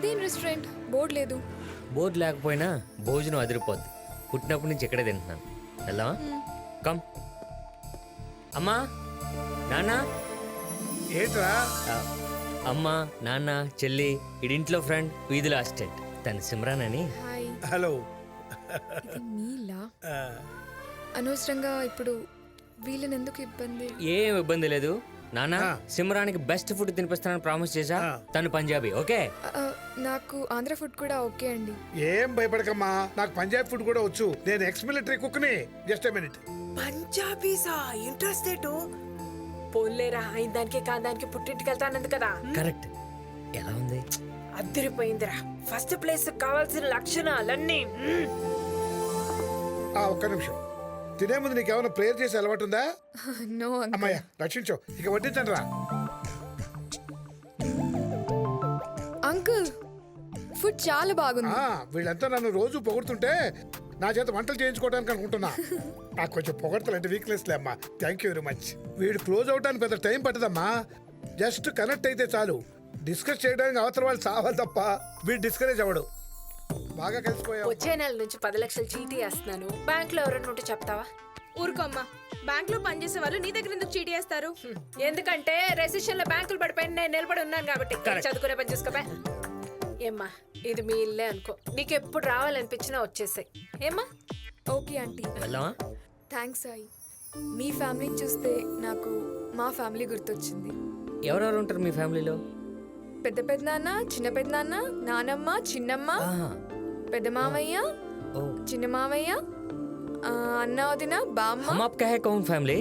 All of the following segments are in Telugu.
ఇదేం రెస్టారెంట్? బోర్డు లేదు. బోర్డు లేకపోయినా భోజనం అదిరిపోద్ది. పుట్టినప్పటి నుంచి ఇక్కడే తింటున్నాను. వెళ్దామా? కమ్. అమ్మా, నాన్న. ఏంట్రా? అమ్మ, నాన్న, చెల్లి, ఇడింట్లో ఫ్రెండ్, వీధిలో అసిస్టెంట్. తను సిమ్రాన్ అని. హాయ్. హలో. ఇది మీలా? అనవసరంగా ఇప్పుడు వీళ్ళని ఎందుకు ఇబ్బంది? ఏం ఇబ్బంది లేదు నాన్న. సిమ్రానికి బెస్ట్ ఫుడ్ తినిపిస్తానని ప్రామిస్ చేశా. తను పంజాబీ. ఓకే. నాకు ఆంధ్ర ఫుడ్ కూడా ఓకే అండి. ఏం భయపడకమ్మా, నాకు పంజాబ్ ఫుడ్ కూడా వచ్చు. నేను ఎక్స్ మిలిటరీ కుక్ని. Just a minute. పంజాబీసా? ఇంట్రెస్టెడ్. పోలేరా, అయిన దానికి కాదానికి పుట్టింటికి వెళ్తానంది కదా. కరెక్ట్. ఎలా ఉంది? అద్దరిపోయిందిరా. ఫస్ట్ ప్లేస్ కావాల్సిన లక్షణాలన్నీ. ఒక్క నిమిషం. తినే ముందు నీకేమైనా ప్రేయర్ చేసే అలవాటు ఉందా? No uncle. అమ్మాయ రక్షించు. ఇక వడ్డించండి రా. అంకుల్, ఫుడ్ చాలా బాగుంది. వీళ్ళంతా నన్ను రోజు పొగుడుతుంటే నా చేత వంటలు చేయించుకోవడానికి అనుకుంటున్నా. నాకు కొంచెం పొగడతలు అంటే వీక్నెస్ లే అమ్మా. Thank you very much. వీడు క్లోజ్ అవడానికి పెద్ద టైం పట్టదమ్మా. జస్ట్ కనెక్ట్ అయితే చాలు. డిస్కస్ చేయడానికి అవతల వాళ్ళు చావాలి తప్ప వీడు డిస్కరేజ్ అవ్వడు. బాగా కలిసిపోయావు. వచ్చే నెల నుంచి 10 లక్షలు చీటీ వేస్తున్నాను. బ్యాంక్ లో ఎవరైనా ఉంటే చెప్తావా? ఊరుకోమ్మా, బ్యాంక్ లో పనిచేసే వాళ్ళు నీ దగ్గర ఎందుకు చీటీ వేస్తారు? ఎందుకంటే రెసిషన్ లో బ్యాంకులు పడిపోయిన నేను నిలబడి ఉన్నాను కాబట్టి. చదువుకునే పని చూసుకోబా. ఏమ్మా, ఇది మీ ఇల్లే అనుకో. నీకు ఎప్పుడు రావాలనిపించినా వచ్చేసాయి. ఏమ్మా? Okay aunty. వెళ్దామా? థ్యాంక్స్ సాయి. మీ ఫ్యామిలీని చూస్తే నాకు మా ఫ్యామిలీ గుర్తొచ్చింది. ఎవరెవరు ఉంటారు మీ ఫ్యామిలీలో? పెద్ద పెద్దనాన్న, చిన్న పెద్దనాన్న, నానమ్మ, చిన్నమ్మ, పెద్ద మామయ్య, చిన్న మామయ్య, అన్న, వదిన, బామ్మ. हम आपका है कौन फैमिली?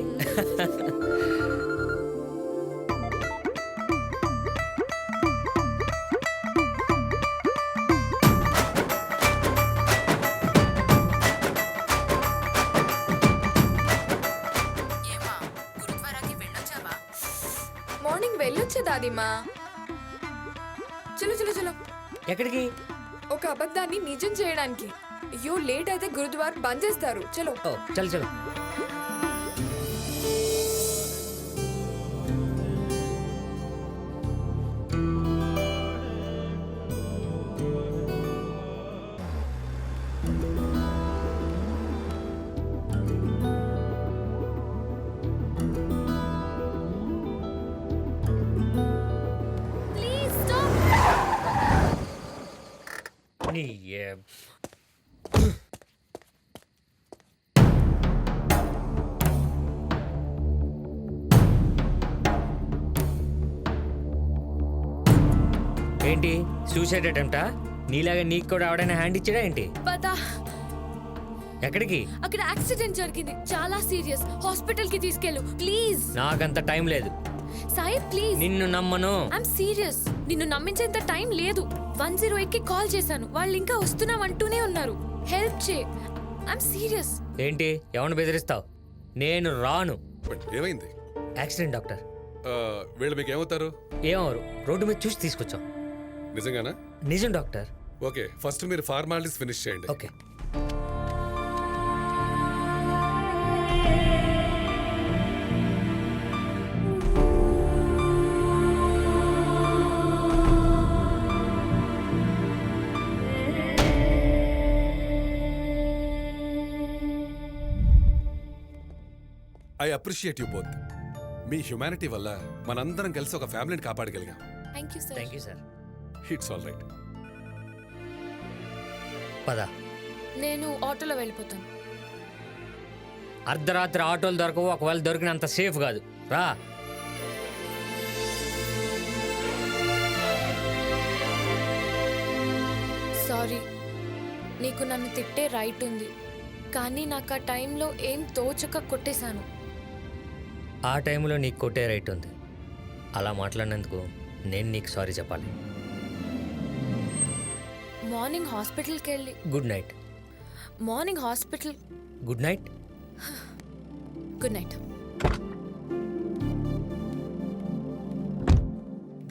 మార్నింగ్ వెళ్ళొచ్చా దాదిమా? చలో చలో చలో. ఎక్కడికి? ఒక అబద్ధాన్ని నిజం చేయడానికి. అయ్యో, లేట్ అయితే గురుద్వార్ బంద్ చేస్తారు. చలో. చల్ చలో. నీ ఏంటి సూసైడ్ అటెంప్టా? నీలాగా నీకు కూడా ఎవడైనా హ్యాండ్ ఇచ్చాడా ఏంటి? పదా, ఎక్కడికి? అక్కడ యాక్సిడెంట్ జరిగింది, చాలా సీరియస్. హాస్పిటల్ కి తీసుకెళ్ళు ప్లీజ్. నాకంత టైం లేదు సాయి ప్లీజ్. నిన్ను నమ్మను. I'm serious. నిన్ను నమ్మించేంత టైం లేదు. 108 కి కాల్ చేశాను, వాళ్ళు ఇంకా వస్తున్నామంటూనే ఉన్నారు. హెల్ప్ చే. I'm serious. ఏంటి ఎవరిని బెదిరిస్తావు? నేను రాను. ఏమైంది? Accident doctor. వీళ్ళు మీకు ఏమవుతారు? ఏమవరు, రోడ్డు మీద చూసి తీసుకొచ్చాం. నిజంగానా? నిజం డాక్టర్. ఓకే, ఫస్ట్ మీరు ఫార్మాలిటీస్ ఫినిష్ చేయండి. Okay. I appreciate you both. మీ హ్యుమానిటీ వల్ల మనందరం కలిసి ఒక ఫ్యామిలీని కాపాడగలిగాం. Thank you sir. Thank you sir. It's all right. పద. నేను ఆటోలో వెళ్ళిపోతాను. అర్ధరాత్రి ఆటోలు దొరకవు, ఒకవేళ దొరికినంత సేఫ్ కాదు. రా. సారీ, నీకు నన్ను తిట్టే రైట్ ఉంది, కానీ నాకు ఆ టైంలో ఏం తోచక కొట్టేశాను. ఆ టైంలో నీకు కొట్టే రైట్ ఉంది. అలా మాట్లాడినందుకు నేను నీకు సారీ చెప్పాలి. మార్నింగ్ హాస్పిటల్కి వెళ్ళి. Good night. Morning hospital. Good night. Good night.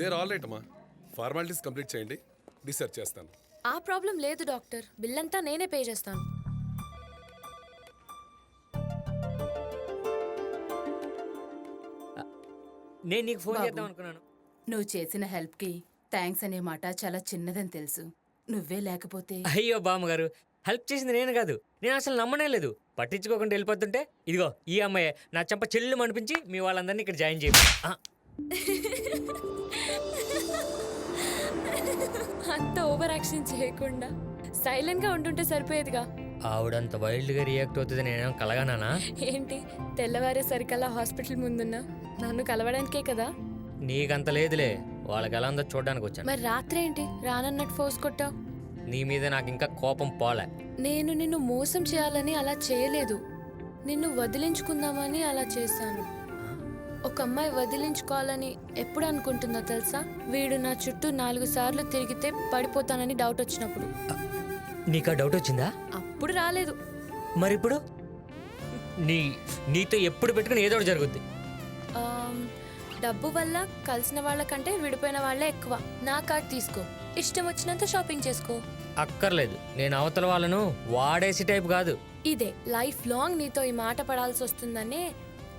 There all right అమ్మా. ఫార్మాలిటీస్ కంప్లీట్ చేయండి, డిశ్చార్జ్ చేస్తాను. ఆ ప్రాబ్లం లేదు డాక్టర్, బిల్ అంతా నేనే పే చేస్తాను. నేను నీకు ఫోన్ చేద్దాం అనుకున్నాను. నువ్వు చేసిన హెల్ప్కి థ్యాంక్స్ అనే మాట చాలా చిన్నదని తెలుసు. నువ్వే లేకపోతే అయ్యో బామ్మగారు, హెల్ప్ చేసింది నేను కాదు. నేను అసలు నమ్మనే లేదు. పట్టించుకోకుండా వెళ్ళిపోతుంటే ఇదిగో ఈ అమ్మాయి నా చెంప చెల్లు అనిపించి మీ వాళ్ళందరినీ ఇక్కడ జాయిన్ చేయండి. అంత ఓవర్ యాక్షన్ చేయకుండా సైలెంట్ గా ఉంటుంటే సరిపోయేదిగా. ఆవిడంత వైల్డ్గా రియాక్ట్ అవుతుంది నేనేం కలగానా? ఏంటి తెల్లవారేసరికల్లా హాస్పిటల్ ముందున్నా? నన్ను కలవడానికే కదా. నీకంత లేదులే, వాళ్ళకి ఎలా ఉందో చూడడానికి వచ్చాను. మరి రాత్రి ఏంటి రానన్నట్టు ఫోర్స్ కొట్టావు? నీ మీద నాకు ఇంకా కోపం పోలే. నేను నిన్ను మోసం చేయాలని అలా చేయలేదు. నిన్ను వదిలించుకుందామని అలా చేశాను. ఒక అమ్మాయి వదిలించుకోవాలని ఎప్పుడు అనుకుంటుందో తెలుసా? వీడు నా చుట్టూ 4 సార్లు తిరిగితే పడిపోతానని డౌట్ వచ్చినప్పుడు. నీకు ఆ డౌట్ వచ్చిందా? అప్పుడు రాలేదు. మరి ఇప్పుడు నీతో ఎప్పుడు పెట్టుకుని ఏదో ఒకటి జరుగుద్ది. డబ్బు వల్ల కలిసిన వాళ్ళకంటే విడిపోయిన వాళ్ళే ఎక్కువ. నా కార్డ్ తీసుకో, ఇష్టం వచ్చినంత షాపింగ్ చేసుకో. అక్కర్లేదు, నేను అవతల వాళ్ళను వాడేసి టైప్ కాదు. ఇదే లైఫ్ లాంగ్ నీతో ఈ మాట పడాల్సి వస్తుందనే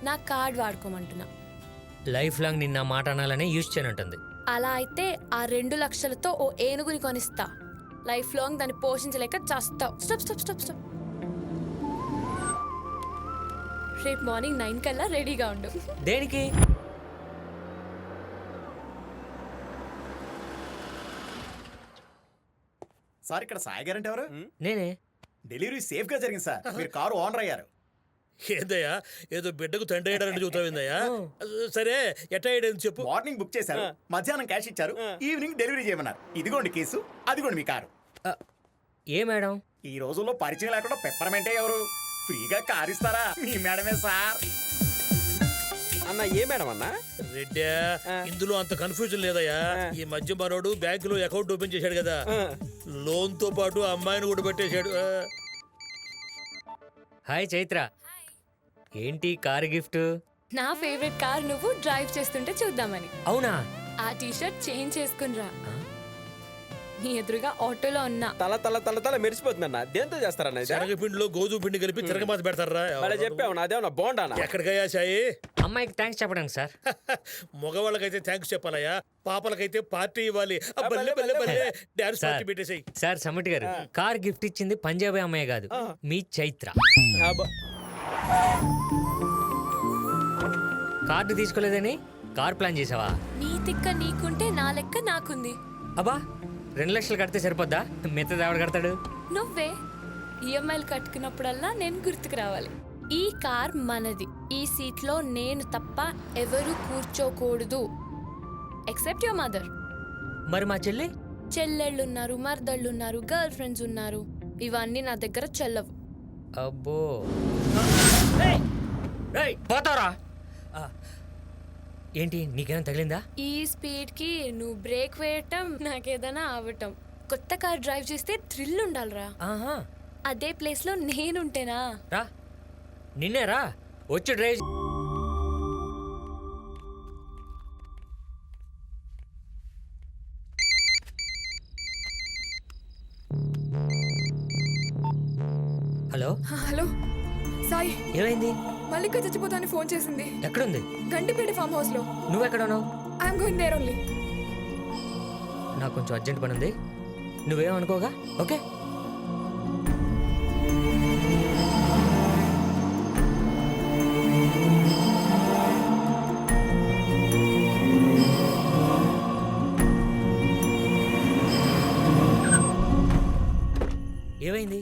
నా కార్డ్ వాడుకోమంటున్నా. లైఫ్ లాంగ్ నిన్న మాట అనాలని యూజ్ చేయనంటుంది. అలా అయితే ఆ 2 లక్షలతో ఓ ఏనుగుని కొనిస్తా. లైఫ్ లాంగ్ దాన్ని పోషించలేక చస్తావు. Stop stop stop stop. రేపు మార్నింగ్ 9 కల్లా రెడీగా ఉండు. దేనికి? సార్ ఇక్కడ సాయి గారంటే ఎవరు? నేనే. డెలివరీ సేఫ్ గా జరిగింది సార్. మీరు కారు ఓనర్ అయ్యారు. ఏందయ్యా ఏదో బిడ్డకు తండ్రి అయ్యాడని చూతావిందయ్యా? సరే ఎట్లా అయ్యాడని చెప్పు. మార్నింగ్ బుక్ చేశారు, మధ్యాహ్నం క్యాష్ ఇచ్చారు, ఈవినింగ్ డెలివరీ చేయమన్నారు. ఇదిగోండి కేసు, అదిగోండి మీ కారు. ఏ మేడం? ఈ రోజుల్లో పరిచయం లేకుండా పెప్పరమెంటే ఎవరు? ఫ్రీగా కారు ఇస్తారా? మీ మేడమే సార్. అన్న ఏ మేడం అన్న? రెడ్డా, ఇందులో అంత కన్ఫ్యూజన్ లేదయ్యా. ఈ మధ్య మనోడు బ్యాంకులో అకౌంట్ ఓపెన్ చేశాడు కదా, లోన్ తో పాటు అమ్మాయిని కూడా పెట్టేశాడు. హాయ్ చైత్ర, ఏంటి కారు గిఫ్ట్? నా ఫేవరెట్ కార్ నువ్వు డ్రైవ్ చేస్తుంటే చూద్దామని. అవునా? ఆ టీషర్ట్ చేంజ్ చేసుకునిరా. నీ ఎదురుగా ఆటోలో ఉన్నా. తల తల తల తల మెరిసిపోతుందన్న. దేంతో చేస్తారన్న? శనగపిండిలో గోధుమ పిండి కలిపి తిరగమాత పెడతారా? చెప్పావు అదేమన్నా బాగుంటానా? ఎక్కడికయ్యా సాయి? అమ్మాయికి థ్యాంక్స్ చెప్పడానికి సార్. మగవాళ్ళకైతే థ్యాంక్స్ చెప్పాలయ్యా, పాపలకైతే పార్టీ ఇవ్వాలి. డాన్స్ పార్టీ పెట్టేసాయి. సార్ సమిటి గారు, కార్ గిఫ్ట్ ఇచ్చింది పంజాబీ అమ్మాయి కాదు, మీ చైత్ర. కార్డు తీసుకోలేదని కార్ ప్లాన్ చేసావా? నీ తిక్క నీకుంటే నా లెక్క నాకుంది. అబ్బా, 2 లక్షలు కడితే సరిపోద్దా? మిగతాది ఎవడు కడతాడు? నువ్వే. ఈఎంఐలు కట్టుకున్నప్పుడల్లా నేను గుర్తుకు రావాలి. ఈ కార్ మనది. ఈ సీట్లో నేను తప్ప ఎవరు కూర్చోకూడదు, ఎక్సెప్ట్ యువర్ మదర్. మరి మా చెల్లి? చెల్లెళ్ళున్నారు, మర్దళ్ళున్నారు, గర్ల్ ఫ్రెండ్స్ ఉన్నారు. ఇవన్నీ నా దగ్గర చెల్లవు. అబ్బో, పోతారా? ఏంటి, నీకేమైనా తగిలిందా? ఈ స్పీడ్ కి నువ్వు బ్రేక్ వేయటం, నాకేదైనా అవటం. కొత్త కార్ డ్రైవ్ చేస్తే థ్రిల్ ఉండాలిరా. ఆహా, అదే ప్లేస్ లో నేనుంటేనా? రా, నిన్నే రా, వచ్చి డ్రైవ్. హలో హలో సాయి, ఏమైంది? మల్లిక చచ్చిపోతాని ఫోన్ చేసింది. ఎక్కడుంది? గంటిపేట ఫామ్ హౌస్ లో. నువ్వెక్కడ ఉన్నావు? I'm going there only. నాకు కొంచెం అర్జెంట్ పని ఉంది, నువ్వేమనుకోగా? ఓకే. ఏమైంది?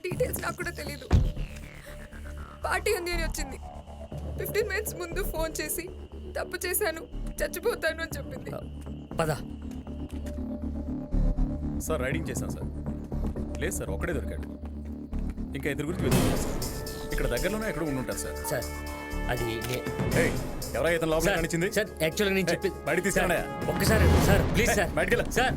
డీటెయిల్స్ నాకు కూడా తెలీదు. పార్టీ ఉంది అని వచ్చింది. 15 మినిట్స్ ముందు ఫోన్ చేసి తప్పు చేశాను, చచ్చిపోతాను అని చెప్పింది. పద. సార్ రైడింగ్ చేశాం సార్. లేదు సార్, ఒక్కడే దొరికాడు. ఇంకా ఇద్దరు గురించి వెతుకుతున్నాం సార్. ఇక్కడ దగ్గరలోనే ఎక్కడ ఉండుంటారు సార్. సార్ అది ఎవరో ఇతను లోపల కనిచింది సార్. యాక్చువల్గా నేను చెప్పి బయట తీసుకురా. ఒక్కసారి సార్, ప్లీజ్ సార్, బయటికి వెళ్ళా సార్.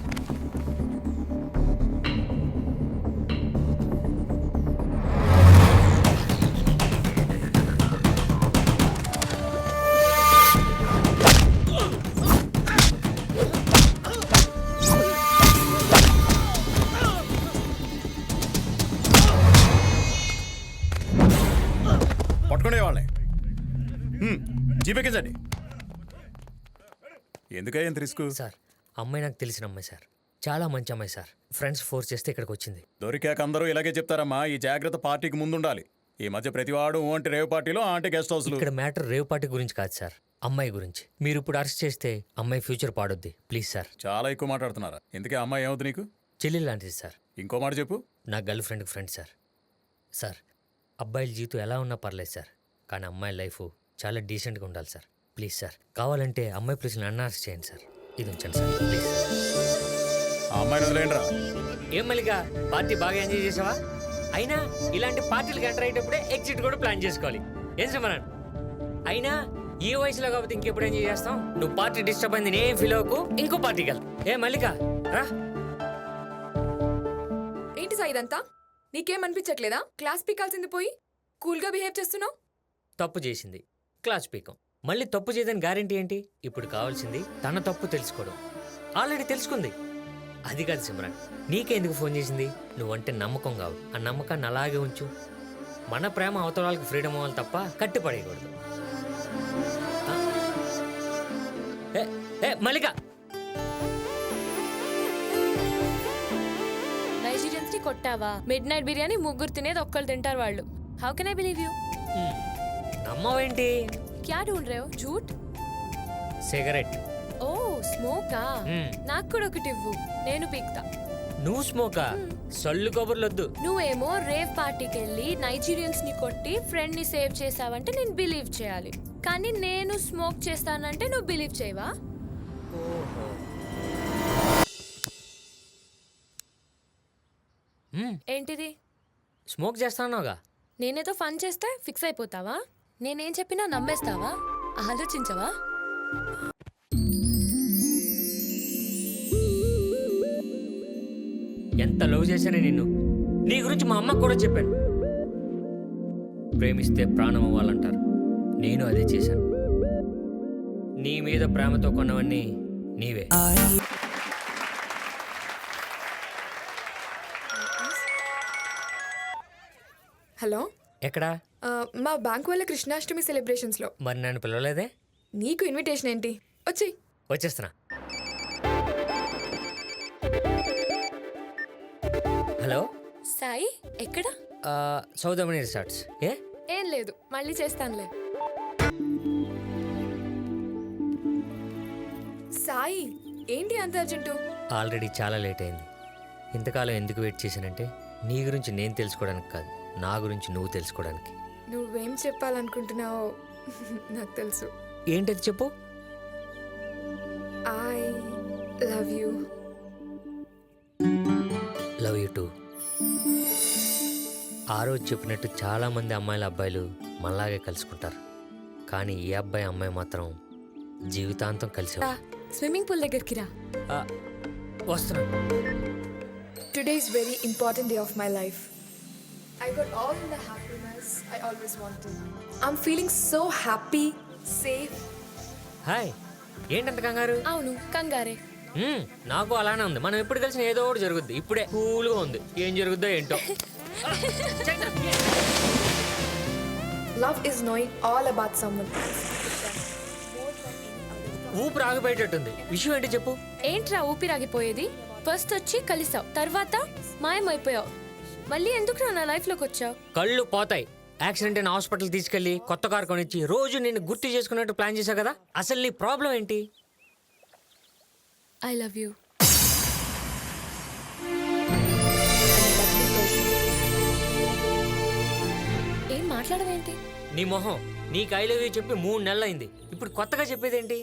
పట్టుకునే వాళ్ళని జీపెక్కించండి. ఎందుకయ్యా ఎంత రిస్క్? సార్, అమ్మాయి నాకు తెలిసిన అమ్మాయి సార్, చాలా మంచి అమ్మాయి సార్. ఫ్రెండ్స్ ఫోర్స్ చేస్తే ఇక్కడికి వచ్చింది. దొరికాక అందరూ ఇలాగే చెప్తారమ్మా. ఈ జాగ్రత్త పార్టీకి ముందుండాలి. ఈ మధ్య ప్రతివాడు అంటే రేవ్ పార్టీలో అంటే గెస్ట్ హౌస్లు. ఇక్కడ మ్యాటర్ రేవ్ పార్టీ గురించి కాదు సార్, అమ్మాయి గురించి. మీరు ఇప్పుడు అరెస్ట్ చేస్తే అమ్మాయి ఫ్యూచర్ పాడొద్ది, ప్లీజ్ సార్. చాలా ఎక్కువ మాట్లాడుతున్నారా? ఇంతకీ అమ్మాయి ఏమవుతుంది నీకు? చెల్లి లాంటిది సార్. ఇంకో మాట చెప్పు. నా గర్ల్ ఫ్రెండ్కి ఫ్రెండ్ సార్. సార్, అబ్బాయిల జీవితం ఎలా ఉన్నా పర్లేదు సార్, కానీ అమ్మాయి లైఫ్ చాలా డీసెంట్గా ఉండాలి సార్. ప్లీజ్ సార్, కావాలంటే అమ్మాయి ప్లీజ్ నన్ను అరెస్ట్ చేయండి సార్. ఇది ఉంచండి సార్ ప్లీజ్. ఆ అమ్మాయిని వదిలేండిరా. ఏం మల్లిక, పార్టీ బాగా ఎంజాయ్ చేసావా? అయినా ఇలాంటి పార్టీలకు ఎంటర్ అయ్యేటప్పుడే ఎగ్జిట్ కూడా ప్లాన్ చేసుకోవాలి. ఏం చెప్పన్నాను? అయినా ఈ వయసులో కాబట్టి ఇంకెప్పుడు ఎంజాయ్ చేస్తాం. నువ్వు పార్టీ డిస్టర్బ్ అయింది నేనేం ఫీల్ అవ్వకు, ఇంకో పార్టీకి వెళ్తా. ఏ మల్లిక రా. ఏంటి సార్ ఇదంతా? నీకేం అనిపించట్లేదా? క్లాస్ పీకాల్సింది పోయి కూల్గా బిహేవ్ చేస్తున్నావు. తప్పు చేసింది, క్లాస్ పీకం. మళ్ళీ తప్పు చేయదని గ్యారెంటీ ఏంటి? ఇప్పుడు కావాల్సింది తన తప్పు తెలుసుకోవడం. ఆల్రెడీ తెలుసుకుంది. అది కాదు సిమ్రాన్, నీకెందుకు ఫోన్ చేసింది? నువ్వంటే నమ్మకం కావు. ఆ నమ్మకాన్ని అలాగే ఉంచు. మన ప్రేమ అవతల వాళ్ళకి ఫ్రీడమ్ అవ్వాలి తప్ప కట్టిపడేయకూడదు. మల్లిక, నైజీరియన్స్ ని కొట్టావా? మిడ్ నైట్ బిర్యానీ ముగ్గురు తినేది ఒక్కళ్ళు తింటారు వాళ్ళు. How can I believe you? నమ్మవేంటి? క్యా ఢూంఢ్ రహే హో? झूठ? సిగరెట్. ఓ స్మోకా? నాకు కూడా ఒకటి ఇవ్వు, నేను పీక్తా. నువ్వు స్మోకా? సొల్లు కబుర్లొద్దు. నువ్వేమో రేవ్ పార్టీకి వెళ్ళి నైజీరియన్స్ ని కొట్టి ఫ్రెండ్ ని సేవ్ చేసావంటే నేను బిలీవ్ చేయాలి, కానీ నేను స్మోక్ చేస్తానంటే నువ్వు బిలీవ్ చేయవా? ఏంటిది? స్మోక్ చేస్తానోగా. నేనేదో ఫన్ చేస్తే ఫిక్స్ అయిపోతావా? నేనేం చెప్పినా నమ్మేస్తావా? ఆలోచించవా? ఎంత లవ్ చేశానే నిన్ను. నీ గురించి మా అమ్మకు కూడా చెప్పాను. ప్రేమిస్తే ప్రాణం అవ్వాలంటారు. నేను అదే చేశాను. నీ మీద ప్రేమతో కొన్నవన్నీ నీవే. హలో, ఎక్కడా? మా బ్యాంక్ వాళ్ళ కృష్ణాష్టమి సెలబ్రేషన్స్లో. మరి నన్ను పిలవలేదే? నీకు ఇన్విటేషన్ ఏంటి? వచ్చి వచ్చేస్తున్నా. హలో సాయి, ఎక్కడ? సౌదమణి రిసార్ట్స్. ఏం లేదు, మళ్ళీ చేస్తానులే. సాయి, ఏంటి అంత అర్జెంటు? ఆల్రెడీ చాలా లేట్ అయింది. ఇంతకాలం ఎందుకు వెయిట్ చేశానంటే నీ గురించి నేను తెలుసుకోవడానికి కాదు, నా గురించి నువ్వు తెలుసుకోవడానికి. నువ్వేం చెప్పాలనుకుంటున్నావో నాకు తెలుసు. ఏంటది చెప్పు. I love you. Love you two. ఆ రోజు చెప్పినట్టు చాలామంది అమ్మాయిల అబ్బాయిలు మనలాగే కలుసుకుంటారు, కానీ ఈ అబ్బాయి అమ్మాయి మాత్రం జీవితాంతం కలిసి. స్విమ్మింగ్ పూల్ దగ్గరికి రా. వస్తున్నా. Today is very important day of my life. I got all the happiness I always wanted. I'm feeling so happy, safe. Hi, ఏంటంత కంగారు? అవును, కంగారే. నాకు అలానే ఉంది. మనం ఎప్పుడు కలిసిన ఏదో ఒకటి జరుగుద్ది. ఇప్పుడే కూల్గా ఉంది. ఏం జరుగుద్దో ఏంటో. Love is knowing all about someone. ఊపిరి ఆగిపోయేటట్టుంది. విషయం ఏంటి చెప్పు. ఏంట్రా ఊపిరాగిపోయేది? ఫస్ట్ వచ్చి కలిసావు, తర్వాత మాయమైపోయావు. మళ్ళీ ఎందుకు నా లైఫ్లోకి వచ్చావు? కళ్ళు పోతాయి. యాక్సిడెంట్ అయిన హాస్పిటల్ తీసుకెళ్లి కొత్త కారు కొనిచ్చి రోజు నేను గుర్తు చేసుకున్నట్టు ప్లాన్ చేశావు కదా. అసలు నీ ప్రాబ్లం ఏంటి? I love you. ఏం మాట్లాడవేంటి? నీ మొహం. నీకు ఐ లవ్ యూ చెప్పి 3 నెలలైంది. ఇప్పుడు కొత్తగా చెప్పేదేంటి?